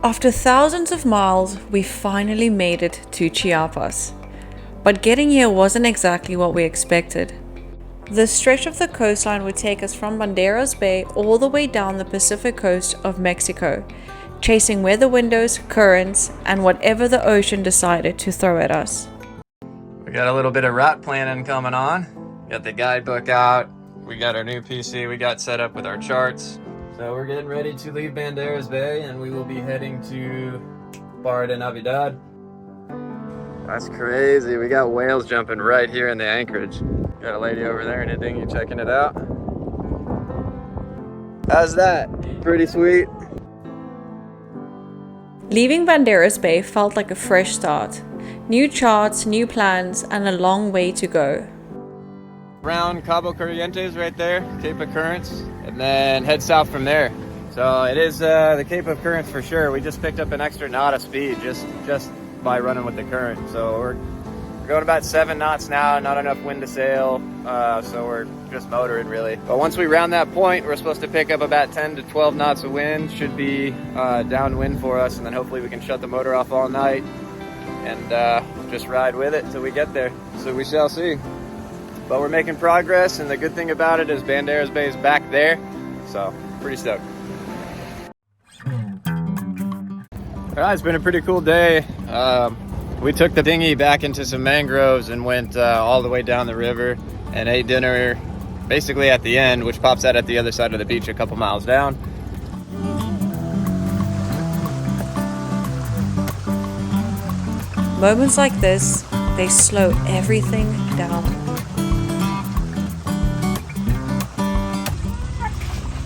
After thousands of miles, we finally made it to Chiapas. But getting here wasn't exactly what we expected. The stretch of the coastline would take us from Banderas Bay all the way down the Pacific coast of Mexico, chasing weather windows, currents, and whatever the ocean decided to throw at us. We got a little bit of route planning coming on. Got the guidebook out. We got our new PC. We got set up with our charts. So we're getting ready to leave Banderas Bay and we will be heading to Barra de Navidad. That's crazy. We got whales jumping right here in the anchorage. Got a lady over there in a dinghy checking it out. How's that? Pretty sweet. Leaving Banderas Bay felt like a fresh start. New charts, new plans, and a long way to go. Around Cabo Corrientes right there, Cape of Currents, and then head south from there. So it is the Cape of Currents for sure. We just picked up an extra knot of speed just by running with the current. So we're going about 7 knots now, not enough wind to sail, so we're just motoring really. But once we round that point, we're supposed to pick up about 10 to 12 knots of wind. Should be downwind for us, and then hopefully we can shut the motor off all night and just ride with it till we get there. So we shall see. But we're making progress, and the good thing about it is Banderas Bay is back there, so pretty stoked. All right, it's been a pretty cool day. We took the dinghy back into some mangroves and went all the way down the river and ate dinner basically at the end, which pops out at the other side of the beach a couple miles down. Moments like this, they slow everything down.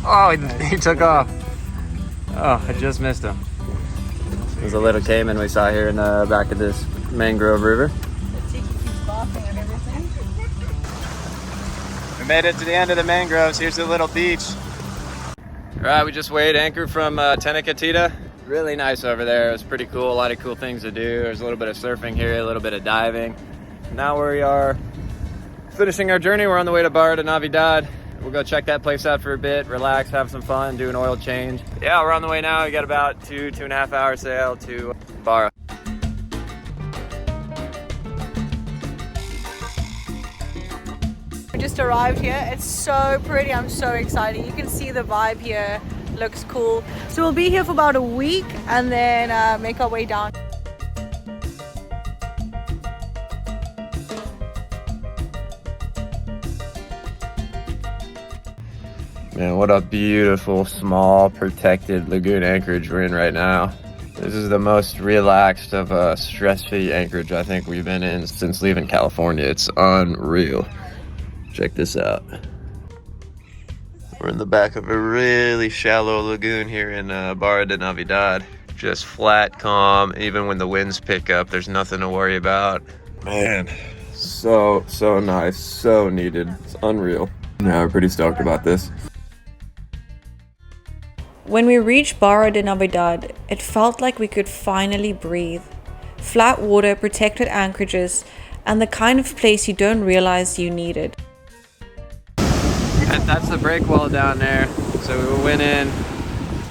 Oh, he took off. Oh, I just missed him. There's a little caiman we saw here in the back of this mangrove river. We made it to the end of the mangroves. Here's the little beach. All right, we just weighed anchor from Tenecatita. Really nice over there. It was pretty cool. A lot of cool things to do. There's a little bit of surfing here, a little bit of diving. Now we are finishing our journey. We're on the way to Barra de Navidad. We'll go check that place out for a bit, relax, have some fun, do an oil change. Yeah, we're on the way now. We got about 2.5 hour sail to Barra. We just arrived here. It's so pretty. I'm so excited. You can see the vibe here. Looks cool. So we'll be here for about a week and then make our way down. Man, what a beautiful, small, protected lagoon anchorage we're in right now. This is the most relaxed of a stress-free anchorage I think we've been in since leaving California. It's unreal. Check this out. We're in the back of a really shallow lagoon here in Barra de Navidad. Just flat, calm. Even when the winds pick up, there's nothing to worry about. Man, so nice, so needed. It's unreal. Yeah, we're pretty stoked about this. When we reached Barra de Navidad, it felt like we could finally breathe. Flat water, protected anchorages, and the kind of place you don't realize you needed. That's the break wall down there. So we went in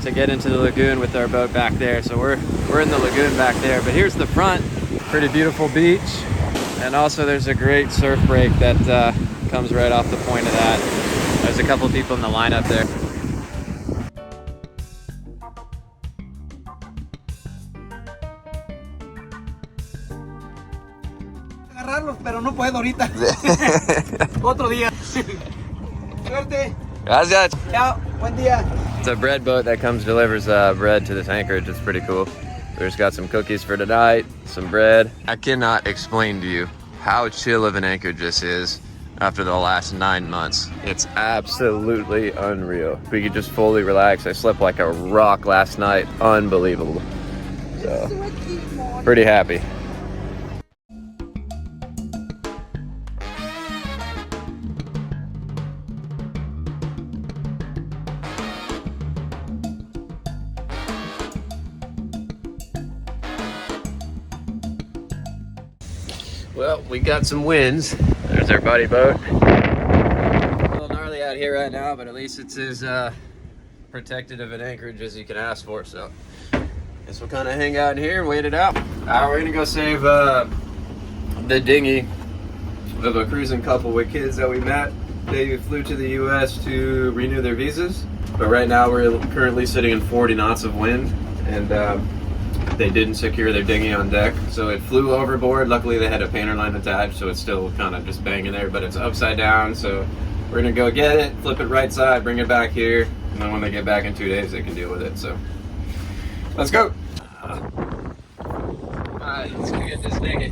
to get into the lagoon with our boat back there. So we're in the lagoon back there. But here's the front. Pretty beautiful beach. And also there's a great surf break that comes right off the point of that. There's a couple people in the lineup there. Pero no puedo ahorita. Otro día. Suerte. Gracias. Ciao. Buen día. It's a bread boat that delivers bread to this anchorage. It's pretty cool. We just got some cookies for tonight, some bread. I cannot explain to you how chill of an anchorage this is after the last 9 months. It's absolutely unreal. We could just fully relax. I slept like a rock last night. Unbelievable. So, pretty happy. Well, we got some winds. There's our buddy boat. A little gnarly out here right now, but at least it's as protected of an anchorage as you can ask for. So guess we'll kind of hang out here and wait it out. We're gonna go save the dinghy of a cruising couple with kids that we met. They flew to the U.S. to renew their visas, but right now we're currently sitting in 40 knots of wind, and they didn't secure their dinghy on deck, so it flew overboard. Luckily they had a painter line attached, so it's still kind of just banging there, but it's upside down, so we're gonna go get it, flip it right side, bring it back here, and then when they get back in 2 days they can deal with it. So let's go. Alright, let's go get this dinghy.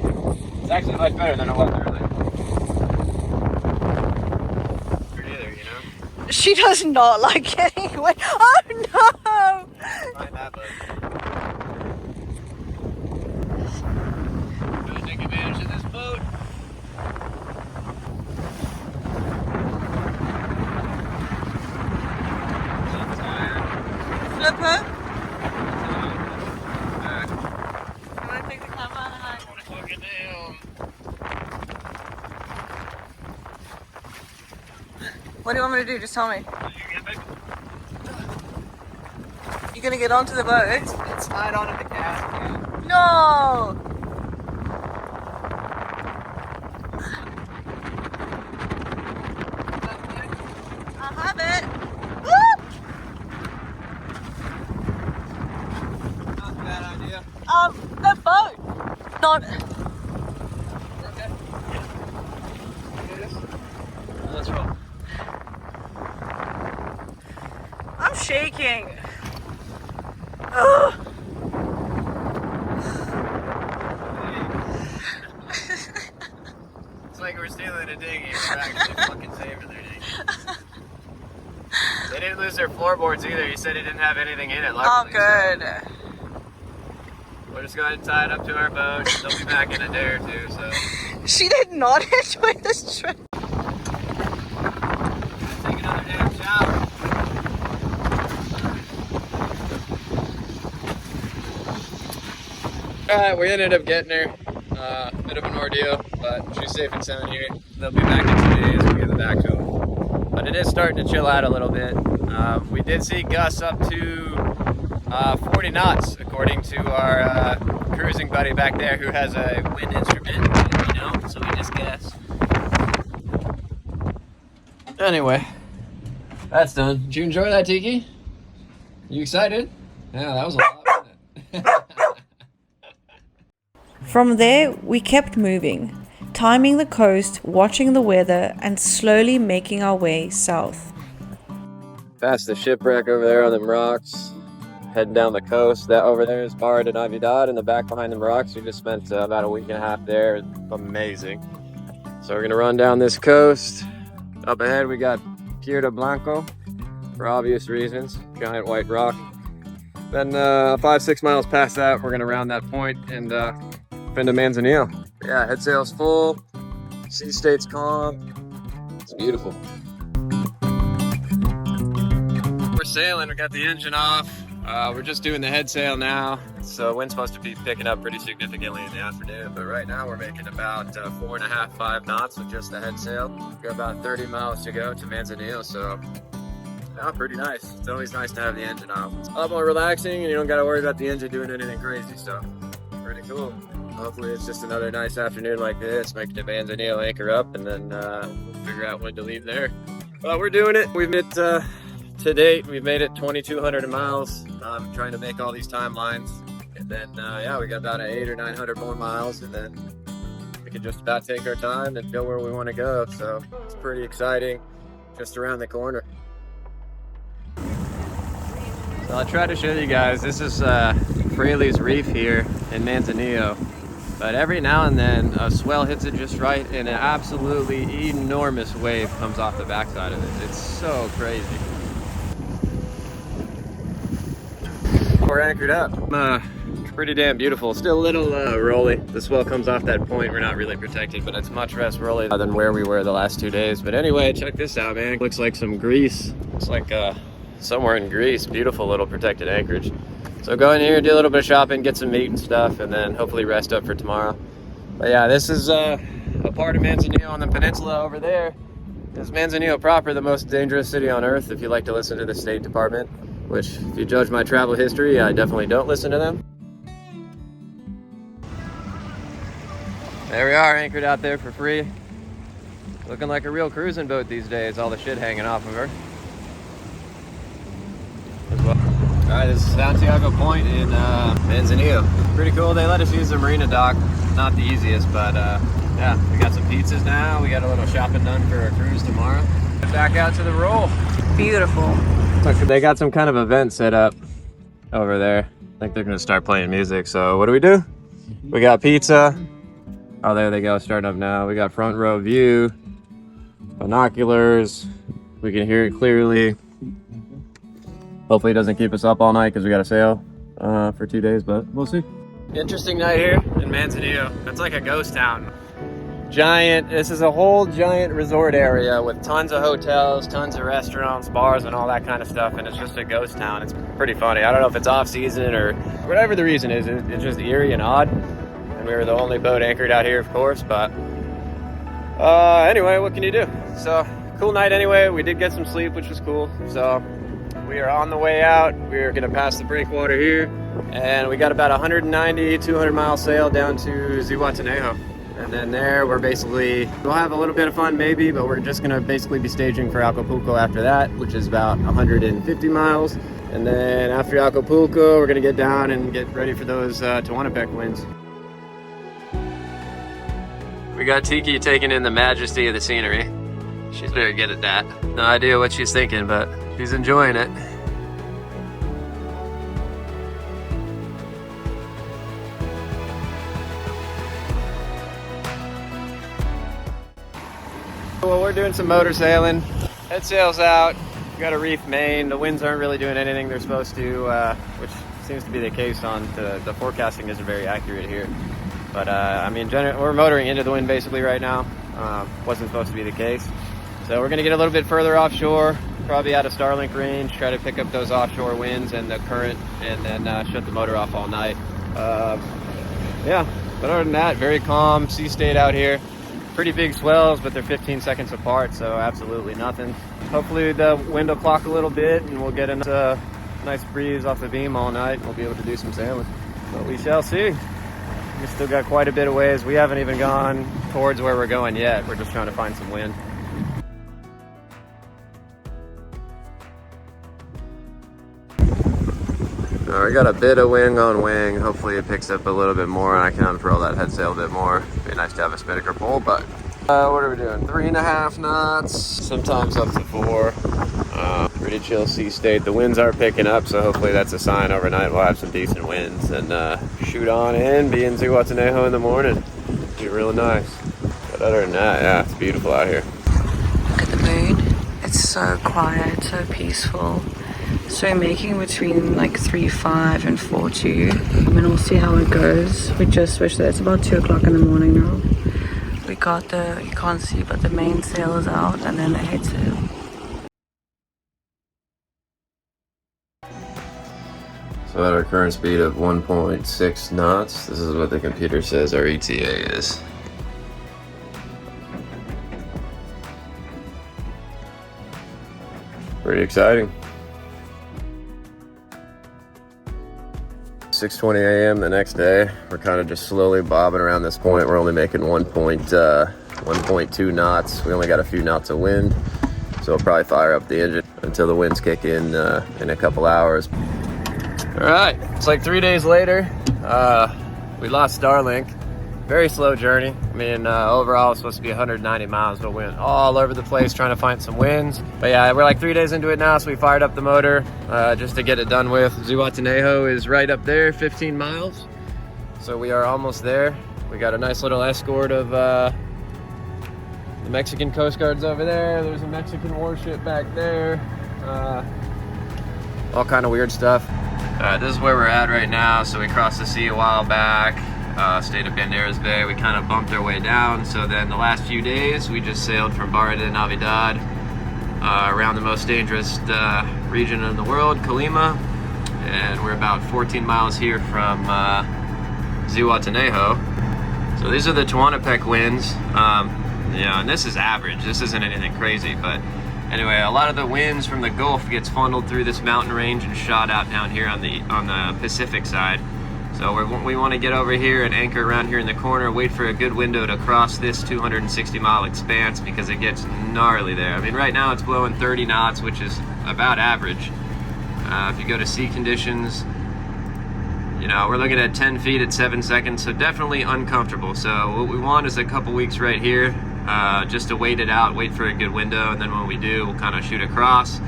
It's actually much better than it was earlier. Pretty either, you know? She does not like getting wet. Oh no! Find that, bud. Gotta take advantage of this boat. Flipper? Can I take the camera? Fucking damn. What do you want me to do? Just tell me. You gonna get onto the boat? It's slide onto the gas can. No! I have it. Woo! Not a bad idea. The boat. Not. Okay. Let's roll. I'm shaking. Ugh. It's like we're stealing a dinghy and we're actually fucking saving their dinghy. They didn't lose their floorboards either. He said he didn't have anything in it. Oh, Luckily, good. So we're just going to tie it up to our boat. They'll be back in a day or two. So She did not enjoy this trip. take another damn shower. Alright, we ended up getting her. Bit of an ordeal, but she's safe and sound here. They'll be back in 2 days. We'll get it back to them. But it is starting to chill out a little bit. We did see gusts up to 40 knots, according to our cruising buddy back there who has a wind instrument, you know, so we just guessed. Anyway, that's done. Did you enjoy that, Tiki? You excited? Yeah, that was a lot, wasn't it? From there, we kept moving, timing the coast, watching the weather, and slowly making our way south. Past the shipwreck over there on them rocks, heading down the coast. That over there is Barra de Navidad, in the back behind them rocks. We just spent about a week and a half there. It's amazing. So we're gonna run down this coast. Up ahead we got Puerto Blanco, for obvious reasons, giant white rock. Then 5-6 miles past that, we're gonna round that point and into Manzanillo. Yeah, head sail's full, sea state's calm. It's beautiful. We're sailing, we got the engine off. We're just doing the head sail now. So wind's supposed to be picking up pretty significantly in the afternoon, but right now we're making about 4.5, 5 knots with just the head sail. We've got about 30 miles to go to Manzanillo, so yeah, pretty nice. It's always nice to have the engine off. It's a lot more relaxing and you don't gotta worry about the engine doing anything crazy, so pretty cool. Hopefully it's just another nice afternoon like this, make it to Manzanillo, anchor up, and then we'll figure out when to leave there. But we're doing it. We've made to date, we've made it 2,200 miles. Trying to make all these timelines, and then yeah, we got about 800 or 900 more miles, and then we can just about take our time and go where we want to go. So it's pretty exciting, just around the corner. So I'll try to show you guys. This is Fraley's Reef here in Manzanillo. But every now and then a swell hits it just right and an absolutely enormous wave comes off the backside of it. It's so crazy. We're anchored up. Pretty damn beautiful. Still a little rolly. The swell comes off that point. We're not really protected, but it's much less rolly than where we were the last 2 days. But anyway, check this out, man. Looks like some Greece. Looks like somewhere in Greece. Beautiful little protected anchorage. So go in here, do a little bit of shopping, get some meat and stuff, and then hopefully rest up for tomorrow. But yeah, this is a part of Manzanillo on the peninsula over there. Is Manzanillo proper the most dangerous city on earth, if you like to listen to the State Department? which if you judge my travel history, I definitely don't listen to them. There we are, anchored out there for free. Looking like a real cruising boat these days, all the shit hanging off of her. As well. Alright, this is Santiago Point in Manzanillo. Pretty cool, they let us use the marina dock. Not the easiest, but yeah, we got some pizzas now. We got a little shopping done for our cruise tomorrow. Back out to the roll. Beautiful. They got some kind of event set up over there. I think they're gonna start playing music, so what do? We got pizza. Oh, there they go, starting up now. We got front row view, binoculars. We can hear it clearly. Hopefully it doesn't keep us up all night because we got to sail for 2 days, but we'll see. Interesting night here in Manzanillo. It's like a ghost town. This is a whole giant resort area with tons of hotels, tons of restaurants, bars, and all that kind of stuff, and it's just a ghost town. It's pretty funny. I don't know if it's off season or whatever the reason is. It's just eerie and odd, and we were the only boat anchored out here, of course, but anyway, what can you do? So, cool night anyway. We did get some sleep, which was cool, so we are on the way out. We're gonna pass the breakwater here, and we got about 190, 200 mile sail down to Zihuatanejo. And then there, we'll have a little bit of fun maybe, but we're just gonna basically be staging for Acapulco after that, which is about 150 miles. And then after Acapulco, we're gonna get down and get ready for those Tehuantepec winds. We got Tiki taking in the majesty of the scenery. She's very good at that. No idea what she's thinking, but she's enjoying it. Well, we're doing some motor sailing. Head sail's out. We got a reef main. The winds aren't really doing anything they're supposed to, which seems to be the case on the forecasting isn't very accurate here. But I mean, we're motoring into the wind basically right now. Wasn't supposed to be the case. So we're gonna get a little bit further offshore, probably out of Starlink range, try to pick up those offshore winds and the current, and then shut the motor off all night. Yeah, but other than that, very calm sea state out here. Pretty big swells, but they're 15 seconds apart, so absolutely nothing. Hopefully the wind will clock a little bit and we'll get a nice breeze off the beam all night and we'll be able to do some sailing. But we shall see. We still got quite a bit of ways. We haven't even gone towards where we're going yet. We're just trying to find some wind. We got a bit of wind on wing. Hopefully it picks up a little bit more and I can unfurl that head sail a bit more. Be nice to have a spinnaker pole, but what are we doing? 3.5 knots, sometimes up to 4. Pretty chill sea state. The winds are picking up, so hopefully that's a sign overnight we'll have some decent winds and shoot on in, be in Zihuatanejo in the morning. Be real nice. But other than that, yeah, it's beautiful out here. Look at the moon. It's so quiet, so peaceful. So we're making between like 3.5 and 4.2, and we'll see how it goes. We just switched it. It's about 2 o'clock in the morning now. We got you can't see, but the main sail is out, and then the head sail. So at our current speed of 1.6 knots, this is what the computer says our ETA is. Pretty exciting. 6:20 a.m. the next day. We're kind of just slowly bobbing around this point. We're only making 1.2 knots. We only got a few knots of wind, so we'll probably fire up the engine until the winds kick in a couple hours. All right, it's like 3 days later. We lost Starlink. Very slow journey. I mean, overall it's supposed to be 190 miles, but we went all over the place trying to find some winds. But yeah, we're like 3 days into it now, so we fired up the motor just to get it done with. Zihuatanejo is right up there, 15 miles. So we are almost there. We got a nice little escort of the Mexican Coast Guard's over there. There's a Mexican warship back there. All kind of weird stuff. This is where we're at right now. So we crossed the sea a while back. Stayed at Banderas Bay. We kind of bumped our way down. So then the last few days, we just sailed from Barra to Navidad, around the most dangerous region in the world, Colima. And we're about 14 miles here from Zihuatanejo. So these are the Tehuantepec winds. And this is average. This isn't anything crazy, but Anyway, a lot of the winds from the Gulf gets funneled through this mountain range and shot out down here on the Pacific side. So we want to get over here and anchor around here in the corner, wait for a good window to cross this 260-mile expanse because it gets gnarly there. I mean, right now it's blowing 30 knots, which is about average. If you go to sea conditions, you know, we're looking at 10 feet at 7 seconds, so definitely uncomfortable. So what we want is a couple weeks right here, just to wait it out, wait for a good window, and then when we do, we'll kind of shoot across.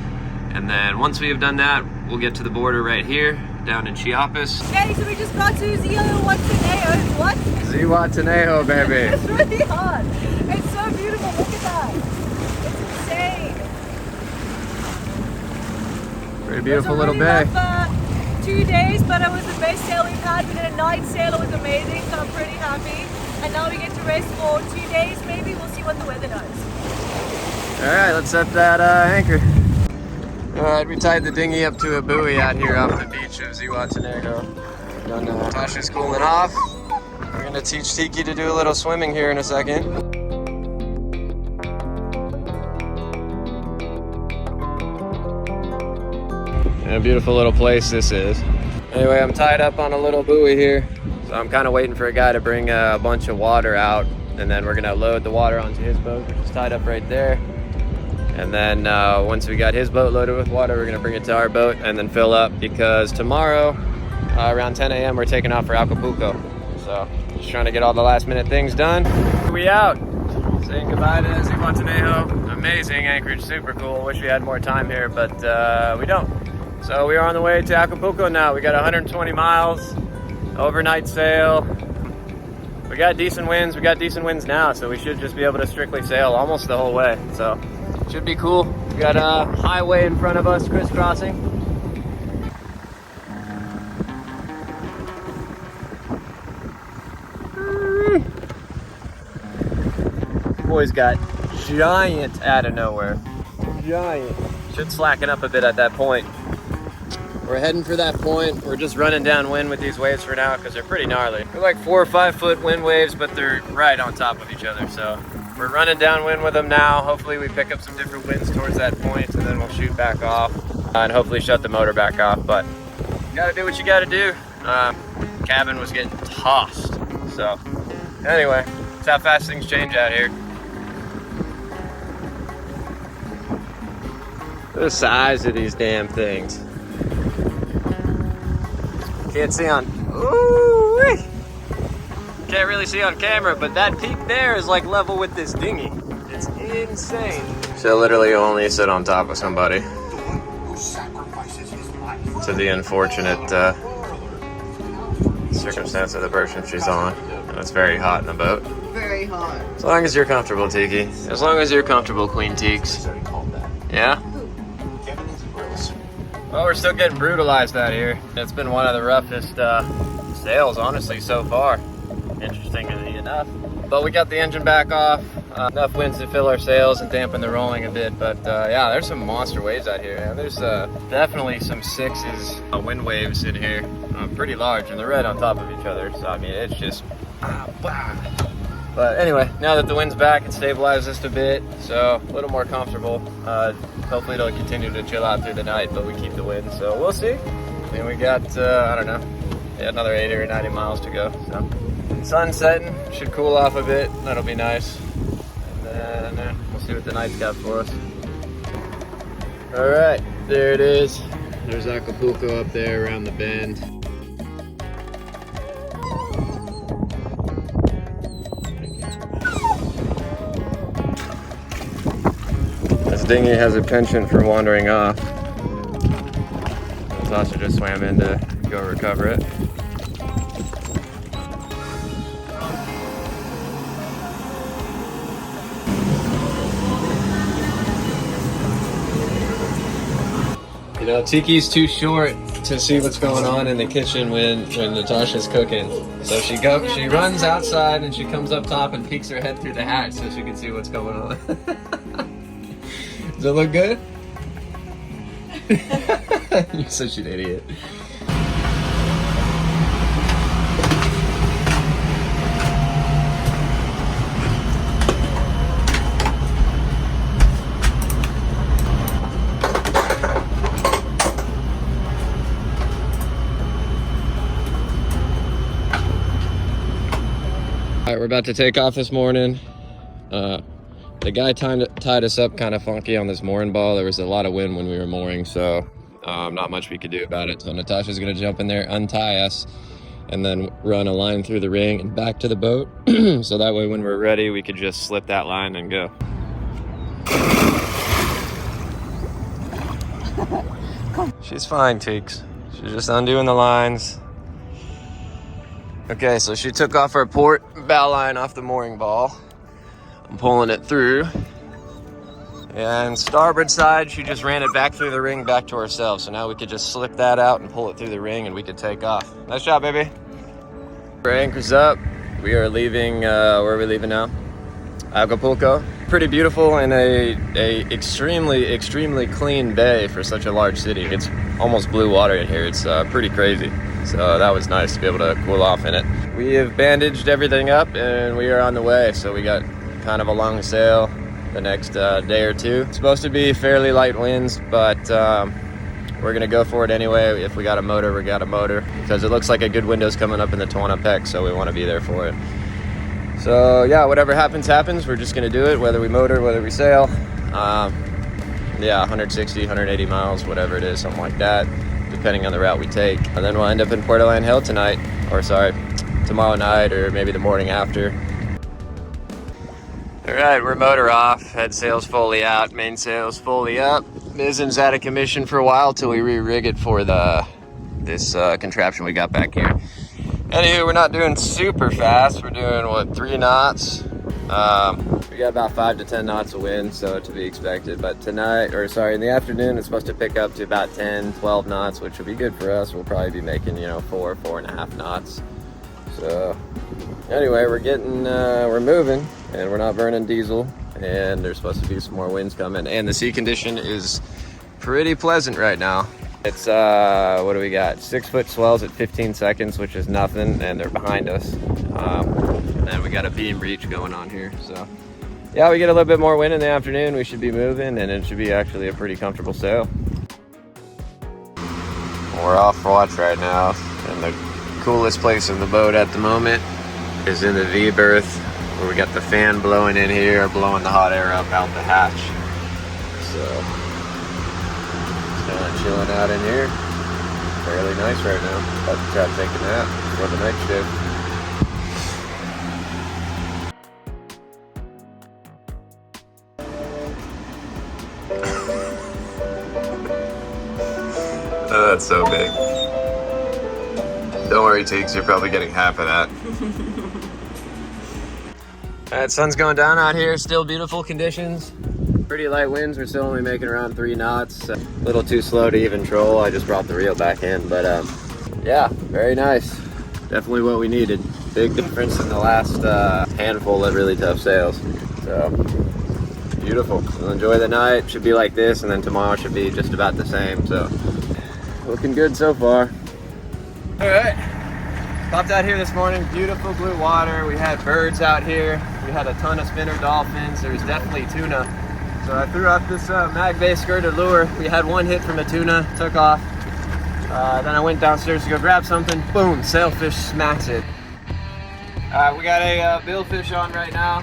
And then once we have done that, we'll get to the border right here, down in Chiapas. Okay, so we just got to Zihuatanejo. What? Zihuatanejo, baby. It's really hot. It's so beautiful. Look at that. It's insane. Pretty beautiful little bay. 2 days, but it was the best sail we've had. We did a night sail. It was amazing, so I'm pretty happy. And now we get to rest for 2 days. Maybe we'll see what the weather does. All right, let's set that anchor. All right, we tied the dinghy up to a buoy out here off the beach of Zihuatanejo. Tasha's cooling off. We're gonna teach Tiki to do a little swimming here in a second. And a beautiful little place this is. Anyway, I'm tied up on a little buoy here. So I'm kind of waiting for a guy to bring a bunch of water out, and then we're gonna load the water onto his boat, which is tied up right there. And then once we got his boat loaded with water, we're gonna bring it to our boat and then fill up, because tomorrow around 10 a.m. we're taking off for Acapulco. So just trying to get all the last minute things done. We out. Saying goodbye to Zihuatanejo. Amazing anchorage, super cool. Wish we had more time here, but we don't. So we are on the way to Acapulco now. We got 120 miles, overnight sail. We got decent winds. We got decent winds now, so we should just be able to strictly sail almost the whole way. So should be cool. We got a highway in front of us, crisscrossing. Boys got giant out of nowhere. Giant. Should slacken up a bit at that point. We're heading for that point. We're just running downwind with these waves for now because they're pretty gnarly. They're like 4 or 5 foot wind waves, but they're right on top of each other. So we're running downwind with them now. Hopefully we pick up some different winds towards that point, and then we'll shoot back off and hopefully shut the motor back off. But you gotta do what you gotta do. Cabin was getting tossed. So anyway, that's how fast things change out here. The size of these damn things. Can't see on, ooh-wee. Can't really see on camera, but that peak there is like level with this dinghy. It's insane. So literally only sit on top of somebody. To the unfortunate circumstance of the person she's on. And it's very hot in the boat. Very hot. As long as you're comfortable, Tiki. As long as you're comfortable, Queen Teeks. Yeah? Well, we're still getting brutalized out here. It's been one of the roughest sails, honestly, so far. Interestingly enough. But we got the engine back off. Enough winds to fill our sails and dampen the rolling a bit. But yeah, there's some monster waves out here. Man. There's definitely some 6s wind waves in here. Pretty large, and they're right on top of each other. So, I mean, it's just... But anyway, now that the wind's back, it stabilized just a bit, so a little more comfortable. Hopefully it'll continue to chill out through the night, but we keep the wind, so we'll see. And we got, I don't know, yeah, another 80 or 90 miles to go. So sun's setting, should cool off a bit, that'll be nice. And then we'll see what the night's got for us. All right, there it is. There's Acapulco up there around the bend. This dinghy has a penchant for wandering off. Sasha just swam in to go recover it. You know, Tiki's too short to see what's going on in the kitchen when Natasha's cooking. So she runs outside and she comes up top and peeks her head through the hatch so she can see what's going on. Does it look good? You're such an idiot. Alright, we're about to take off this morning. The guy tied us up kind of funky on this mooring ball. There was a lot of wind when we were mooring, so not much we could do about it. So Natasha's gonna jump in there, untie us, and then run a line through the ring and back to the boat. So that way when we're ready, we could just slip that line and go. She's fine, Teeks. She's just undoing the lines. Okay, so she took off our port bow line off the mooring ball. I'm pulling it through. And starboard side, she just ran it back through the ring back to ourselves. So now we could just slip that out and pull it through the ring and we could take off. Nice job, baby. Our anchor's up. We are leaving, where are we leaving now? Acapulco. Pretty beautiful and a extremely clean bay for such a large city. It's almost blue water in here. It's pretty crazy. So that was nice to be able to cool off in it. We have bandaged everything up and we are on the way. So we got kind of a long sail the next day or two. It's supposed to be fairly light winds, but we're gonna go for it anyway. If we got a motor, we got a motor, because it looks like a good window's coming up in the Tehuantepec, so we want to be there for it. So yeah, whatever happens, happens. We're just gonna do it, whether we motor, whether we sail. Yeah, 160, 180 miles, whatever it is, something like that, depending on the route we take. And then we'll end up in Puerto Angel tonight, or sorry, tomorrow night, or maybe the morning after. All right, we're motor off, head sail's fully out, main sail's fully up. Mizzen's out of commission for a while till we re-rig it for this contraption we got back here. Anywho, we're not doing super fast. We're doing, what, 3 knots? We got about 5 to 10 knots of wind, so to be expected. But tonight, or sorry, in the afternoon, it's supposed to pick up to about 10, 12 knots, which will be good for us. We'll probably be making, 4.5 knots. So anyway, we're moving, and we're not burning diesel, and there's supposed to be some more winds coming, and the sea condition is pretty pleasant right now. It's what do we got, 6-foot swells at 15 seconds, which is nothing, and they're behind us. And then we got a beam breach going on here, so yeah, we get a little bit more wind in the afternoon, we should be moving, and it should be actually a pretty comfortable sail. We're off watch right now, and the coolest place in the boat at the moment is in the V berth, where we got the fan blowing in here, blowing the hot air up out the hatch. So it's kind of chilling out in here. Fairly nice right now. About to try to take a nap for the next shift. Oh, that's so big. Don't worry, Teeks, you're probably getting half of that. Alright, sun's going down out here, still beautiful conditions. Pretty light winds, we're still only making around 3 knots. A little too slow to even troll, I just brought the reel back in, but yeah, very nice. Definitely what we needed. Big difference in the last handful of really tough sails. So, beautiful. We'll enjoy the night, should be like this, and then tomorrow should be just about the same, so looking good so far. All right, popped out here this morning, beautiful blue water. We had birds out here. We had a ton of spinner dolphins. There was definitely tuna. So I threw out this mag bay skirted lure. We had 1 hit from a tuna, took off. Then I went downstairs to go grab something. Boom, sailfish smacks it. We got a billfish on right now.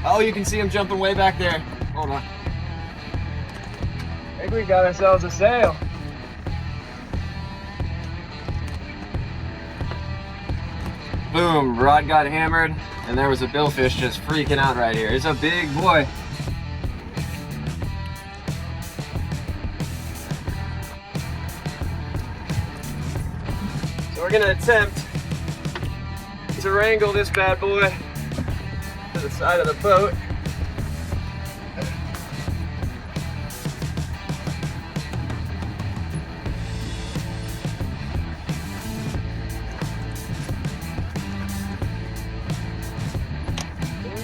Oh, you can see him jumping way back there. Hold on. I think we got ourselves a sail. Boom, rod got hammered, and there was a billfish just freaking out right here. It's a big boy. So we're gonna attempt to wrangle this bad boy to the side of the boat.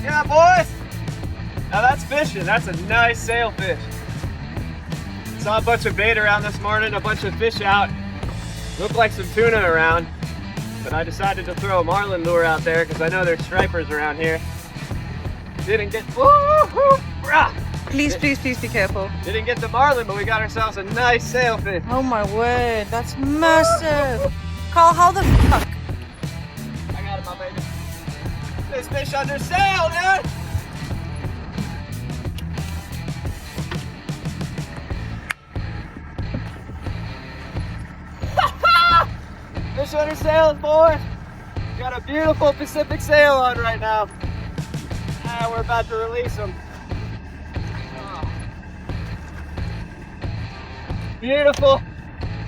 Yeah, boys! Now that's fishing. That's a nice sailfish. Saw a bunch of bait around this morning, a bunch of fish out. Looked like some tuna around, but I decided to throw a marlin lure out there because I know there's stripers around here. Didn't get, Please be careful. Didn't get the marlin, but we got ourselves a nice sailfish. Oh my word, that's massive. Carl, how the fuck? I got it, my baby. This fish under sail, man! Fish under sail, boy! Got a beautiful Pacific sail on right now. And we're about to release them. Oh. Beautiful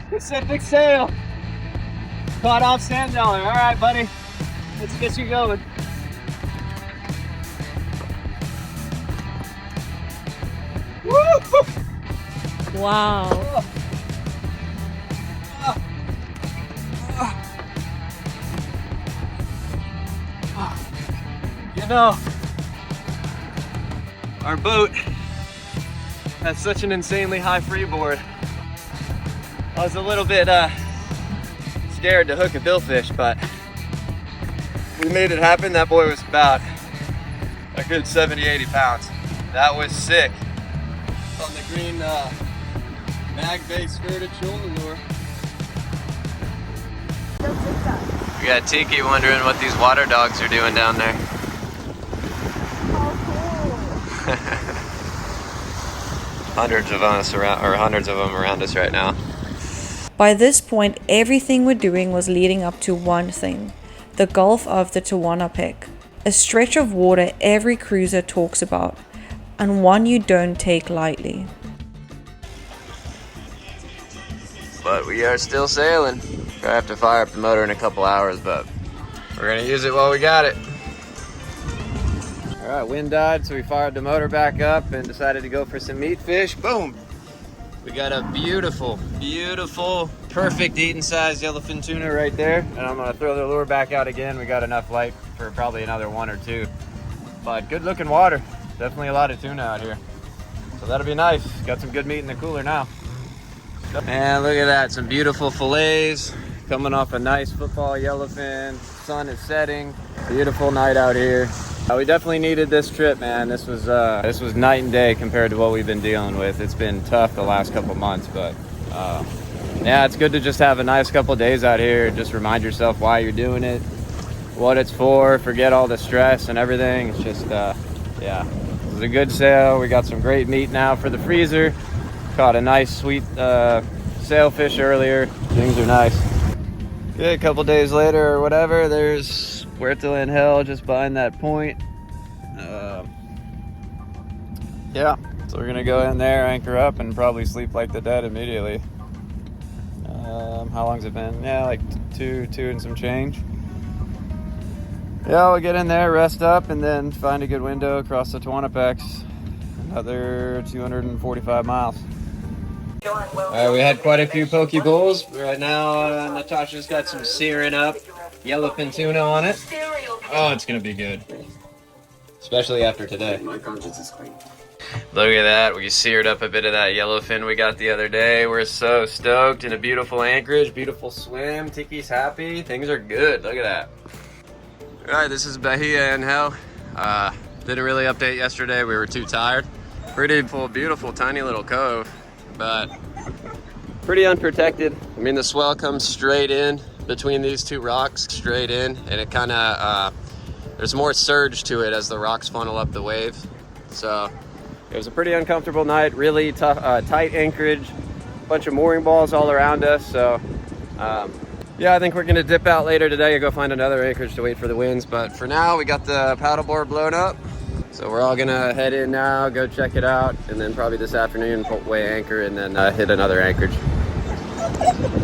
Pacific sail. Caught off sand dollar. All right, buddy. Let's get you going. Woo! Wow. Oh. You know, our boat has such an insanely high freeboard. I was a little bit scared to hook a billfish, but we made it happen. That boy was about a good 70, 80 pounds. That was sick. On the green mag-based skirted shoulder lure. We got Tiki wondering what these water dogs are doing down there. Hundreds of us around, or hundreds of them around us right now. By this point, everything we're doing was leading up to one thing: the Gulf of Tehuantepec, a stretch of water every cruiser talks about, and one you don't take lightly. But we are still sailing. I have to fire up the motor in a couple hours, but we're gonna use it while we got it. All right, wind died, so we fired the motor back up and decided to go for some meat fish. Boom! We got a beautiful, beautiful, perfect eating size yellowfin tuna right there. And I'm gonna throw the lure back out again. We got enough light for probably another one or two. But good looking water. Definitely a lot of tuna out here. So that'll be nice. Got some good meat in the cooler now. And look at that, some beautiful fillets coming off a nice football yellowfin. Sun is setting. Beautiful night out here. We definitely needed this trip, man. This was night and day compared to what we've been dealing with. It's been tough the last couple months, but yeah, it's good to just have a nice couple days out here. Just remind yourself why you're doing it, what it's for, forget all the stress and everything. It's just, yeah, it was a good sail. We got some great meat now for the freezer. Caught a nice sweet sailfish earlier. Things are nice. Good, a couple days later or whatever, there's Puerto Angel just behind that point. Yeah, so we're gonna go in there, anchor up, and probably sleep like the dead immediately. How long's it been? Yeah, like two and some change. Yeah, we'll get in there, rest up, and then find a good window across the Tehuantepec. Another 245 miles. Alright, we had quite a few poke bowls. Right now, Natasha's got some searing up yellowfin tuna on it. Oh, it's gonna be good. Especially after today. Look at that, we seared up a bit of that yellowfin we got the other day. We're so stoked. In a beautiful anchorage, beautiful swim. Tiki's happy, things are good, look at that. Alright, this is Bahia Angel. Didn't really update yesterday, we were too tired. Pretty full, beautiful, tiny little cove, but pretty unprotected. I mean, the swell comes straight in between these two rocks, straight in, and it kind of, there's more surge to it as the rocks funnel up the wave. So it was a pretty uncomfortable night, really tough, tight anchorage, bunch of mooring balls all around us. So yeah, I think we're gonna dip out later today and go find another anchorage to wait for the winds. But for now, we got the paddleboard blown up. So we're all gonna head in now, go check it out, and then probably this afternoon weigh anchor and then hit another anchorage.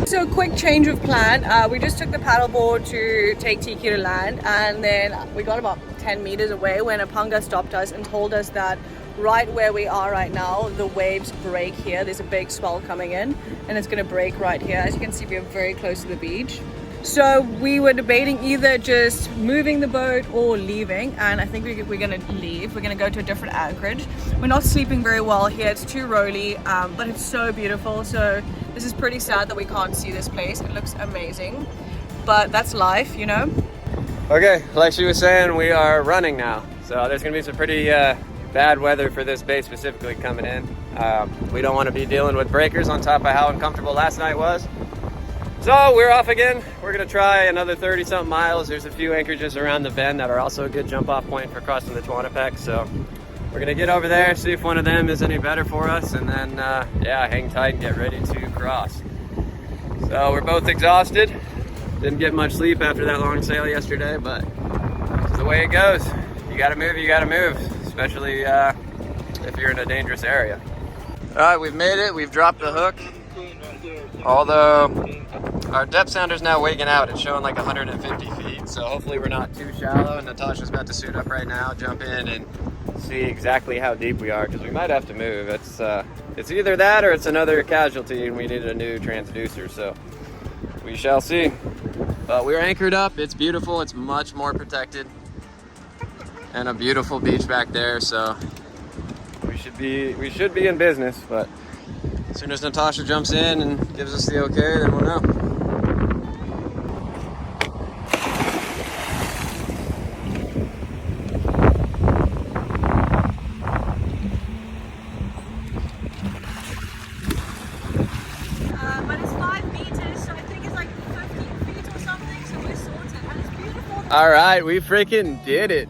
So a quick change of plan. We just took the paddleboard to take Tiki to land, and then we got about 10 meters away when a punga stopped us and told us that right where we are right now, the waves break here. There's a big swell coming in and it's gonna break right here. As you can see, we're very close to the beach. So we were debating either just moving the boat or leaving, and I think we're gonna leave. We're gonna go to a different anchorage. We're not sleeping very well here. It's too rolly, but it's so beautiful. So this is pretty sad that we can't see this place. It looks amazing, but that's life, you know? Okay, like she was saying, we are running now. So there's gonna be some pretty bad weather for this bay specifically coming in. We don't wanna be dealing with breakers on top of how uncomfortable last night was. So we're off again. We're gonna try another 30 something miles. There's a few anchorages around the bend that are also a good jump off point for crossing the Tehuantepec. So we're gonna get over there, see if one of them is any better for us, and then yeah, hang tight and get ready to cross. So we're both exhausted. Didn't get much sleep after that long sail yesterday, but it's the way it goes. You gotta move, especially if you're in a dangerous area. All right, we've made it. We've dropped the hook. Although our depth sounder's now wigging out. It's showing like 150 feet, so hopefully we're not too shallow. And Natasha's about to suit up right now, jump in and see exactly how deep we are, because we might have to move. It's either that or it's another casualty and we need a new transducer, so we shall see. But we're anchored up. It's beautiful. It's much more protected, and a beautiful beach back there, so we should be in business. But as soon as Natasha jumps in and gives us the okay, then we'll know. But it's 5 meters, so I think it's like 15 feet or something, so we're sorted, and it's beautiful. All right, we freaking did it.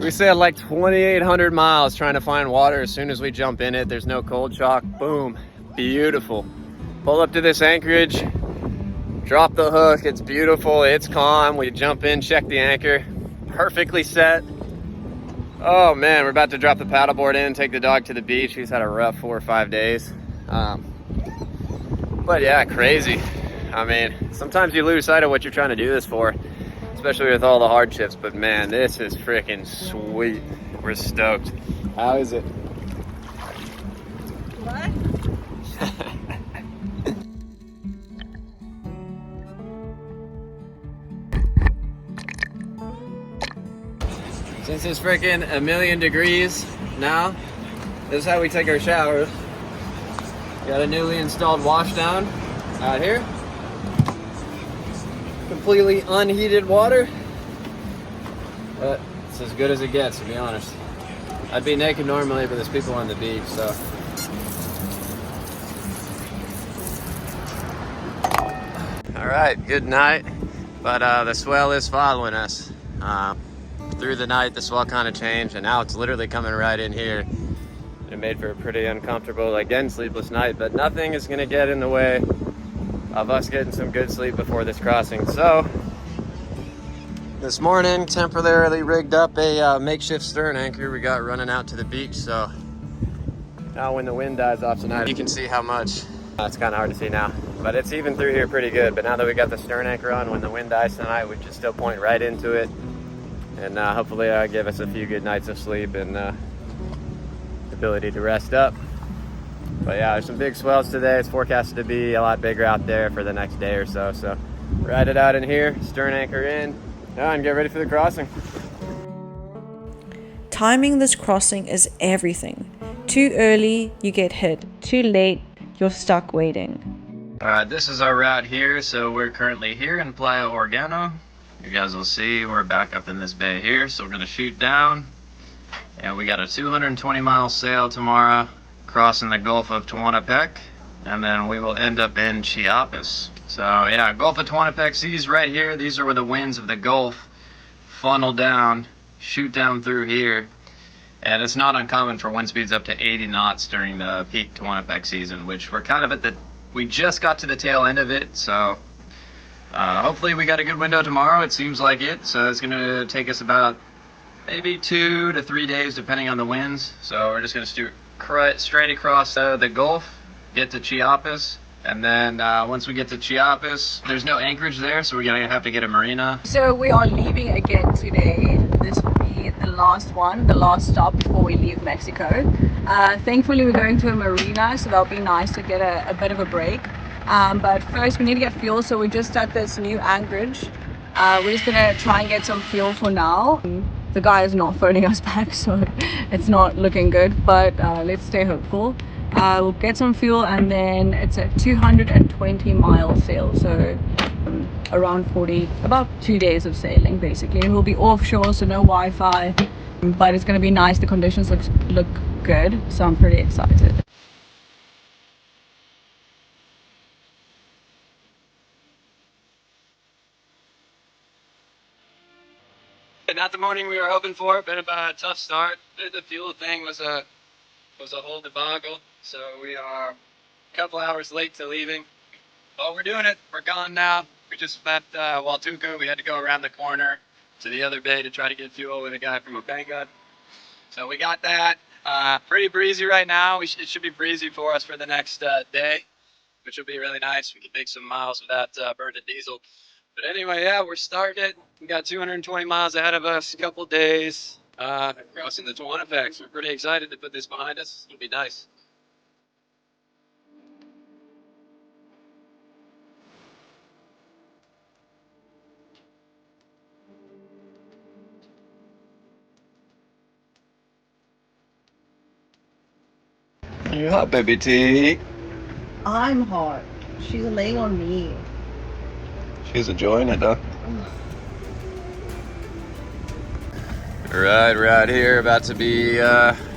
We sailed like 2,800 miles trying to find water. As soon as we jump in it, there's no cold shock. Boom, beautiful. Pull up to this anchorage, drop the hook. It's beautiful, it's calm. We jump in, check the anchor, perfectly set. Oh man, we're about to drop the paddleboard in, take the dog to the beach. He's had a rough 4 or 5 days. But yeah, crazy. I mean, sometimes you lose sight of what you're trying to do this for, especially with all the hardships, but man, this is freaking sweet. We're stoked. How is it? What? Since it's freaking 1,000,000 degrees now, this is how we take our showers. Got a newly installed washdown out here. Completely unheated water, but it's as good as it gets, to be honest. I'd be naked normally, but there's people on the beach, so. All right, good night, but the swell is following us. Through the night, the swell kind of changed, and now it's literally coming right in here. It made for a pretty uncomfortable, again, sleepless night, but nothing is gonna get in the way of us getting some good sleep before this crossing. So this morning, temporarily rigged up a makeshift stern anchor we got running out to the beach. So now when the wind dies off tonight, you can see how much. It's kind of hard to see now, but it's even through here pretty good. But now that we got the stern anchor on, when the wind dies tonight, we can still point right into it, and hopefully give us a few good nights of sleep and ability to rest up. But yeah, there's some big swells today. It's forecasted to be a lot bigger out there for the next day or so. So ride it out in here, stern anchor in, and get ready for the crossing. Timing this crossing is everything. Too early, you get hit. Too late, you're stuck waiting. All right, this is our route here. So we're currently here in Playa Organo. You guys will see we're back up in this bay here. So we're gonna shoot down, and we got a 220-mile sail tomorrow, crossing the Gulf of Tehuantepec, and then we will end up in Chiapas. So yeah, Gulf of Tehuantepec seas right here. These are where the winds of the Gulf funnel down, shoot down through here, and it's not uncommon for wind speeds up to 80 knots during the peak Tehuantepec season, which we're kind of we just got to the tail end of it. So hopefully we got a good window tomorrow. It seems like it. So it's gonna take us about maybe 2 to 3 days depending on the winds. So we're just gonna straight across the Gulf, get to Chiapas, and then once we get to Chiapas, there's no anchorage there, so we're gonna have to get a marina. So we are leaving again today. This will be the last one, the last stop before we leave Mexico. Thankfully we're going to a marina, so that'll be nice to get a bit of a break. But first we need to get fuel, so we're just at this new anchorage. We're just gonna try and get some fuel for now. The guy is not phoning us back, so it's not looking good, but let's stay hopeful. We'll get some fuel, and then it's a 220-mile sail, so around about 2 days of sailing basically. And we'll be offshore, so no Wi-Fi, but it's going to be nice. The conditions look good, so I'm pretty excited. Not the morning we were hoping for. Been about a tough start. The fuel thing was a whole debacle. So we are a couple hours late to leaving. But we're doing it. We're gone now. We just left Hualtuca. We had to go around the corner to the other bay to try to get fuel with a guy from Upanga. So we got that. Pretty breezy right now. It should be breezy for us for the next day, which will be really nice. We can make some miles without burning diesel. But anyway, yeah, we're starting it. We got 220 miles ahead of us, a couple days, crossing the Tehuantepec. We're pretty excited to put this behind us. It'll be nice. You hot, baby T? I'm hot. She's laying on me. She's enjoying it, though. Right, we're out here, about to be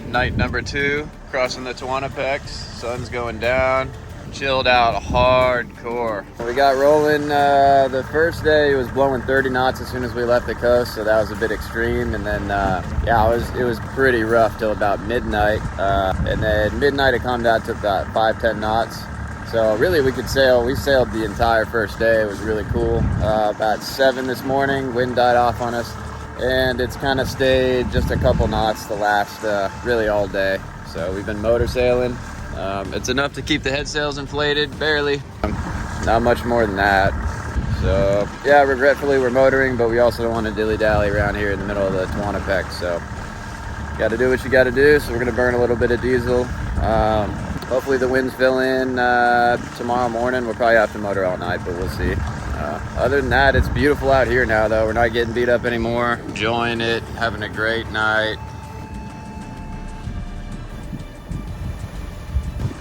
night number 2, crossing the Tehuantepec. Sun's going down, chilled out hardcore. We got rolling the first day. It was blowing 30 knots as soon as we left the coast, so that was a bit extreme. And then yeah, it was pretty rough till about midnight. And then midnight it calmed down to about 5-10 knots. So really we sailed the entire first day. It was really cool. About 7 this morning, wind died off on us. And it's kind of stayed just a couple knots the last really all day. So we've been motor sailing. It's enough to keep the head sails inflated, barely. Not much more than that. So yeah, regretfully we're motoring, but we also don't want to dilly-dally around here in the middle of the Tehuantepec. So got to do what you got to do. So we're gonna burn a little bit of diesel. Hopefully the winds fill in tomorrow morning. We'll probably have to motor all night, but we'll see. Other than that, it's beautiful out here now, though. We're not getting beat up anymore. Enjoying it, having a great night.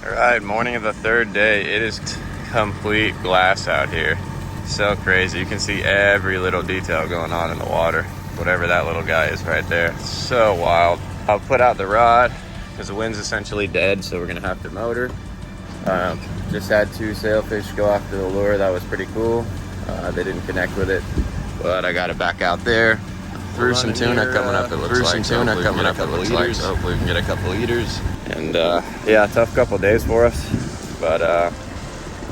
All right, morning of the 3rd day. It is complete glass out here. So crazy. You can see every little detail going on in the water. Whatever that little guy is right there. So wild. I'll put out the rod because the wind's essentially dead, so we're gonna have to motor. Just had 2 sailfish go after the lure. That was pretty cool. They didn't connect with it, but I got it back out there. Threw some tuna coming up, it looks like. Hopefully we can get a couple eaters. And yeah, tough couple days for us, but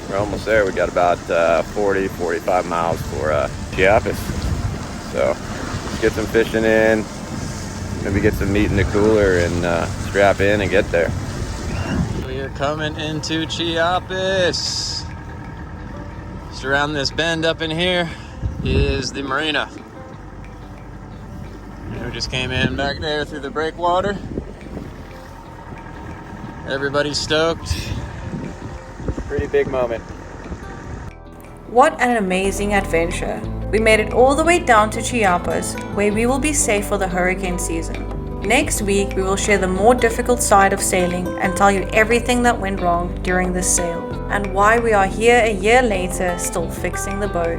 we're almost there. We got about 40-45 miles for Chiapas. So let's get some fishing in, maybe get some meat in the cooler and strap in and get there. We are coming into Chiapas. Just around this bend up in here is the marina. And we just came in back there through the breakwater. Everybody's stoked. Pretty big moment. What an amazing adventure. We made it all the way down to Chiapas, where we will be safe for the hurricane season. Next week, we will share the more difficult side of sailing and tell you everything that went wrong during this sail, and why we are here a year later still fixing the boat.